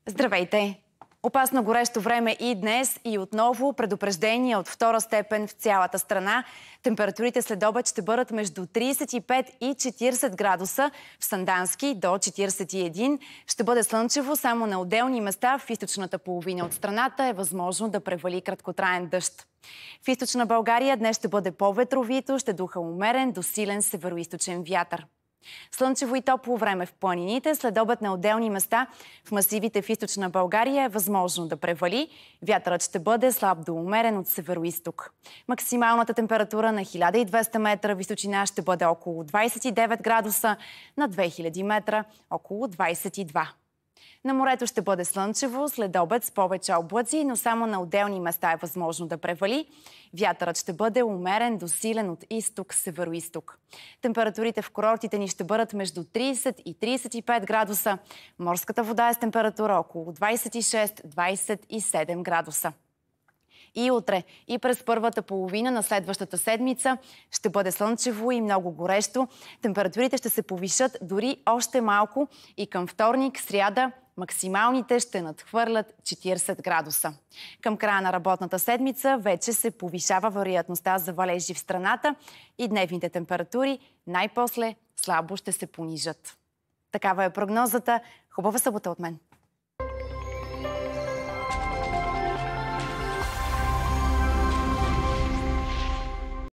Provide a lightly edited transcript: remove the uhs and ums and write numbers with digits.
Здравейте! Опасно горещо време и днес, и отново предупреждение от втора степен в цялата страна. Температурите след обед ще бъдат между 35 и 40 градуса, в Сандански до 41. Ще бъде слънчево, само на отделни места в източната половина от страната е възможно да превали краткотраен дъжд. В източна България днес ще бъде по-ветровито, ще духа умерен до силен североизточен вятър. Слънчево и топло време в планините, след обед на отделни места в масивите в източна България е възможно да превали. Вятърът ще бъде слаб до умерен от североизток. Максималната температура на 1200 метра височина ще бъде около 29 градуса, на 2000 метра около 22. На морето ще бъде слънчево, след обед с повече облаци, но само на отделни места е възможно да превали. Вятърът ще бъде умерен до силен от изток-североизток. Температурите в курортите ни ще бъдат между 30 и 35 градуса. Морската вода е с температура около 26-27 градуса. И утре, и през първата половина на следващата седмица ще бъде слънчево и много горещо. Температурите ще се повишат дори още малко и към вторник, сряда, максималните ще надхвърлят 40 градуса. Към края на работната седмица вече се повишава вероятността за валежи в страната и дневните температури най-после слабо ще се понижат. Такава е прогнозата. Хубава събота от мен!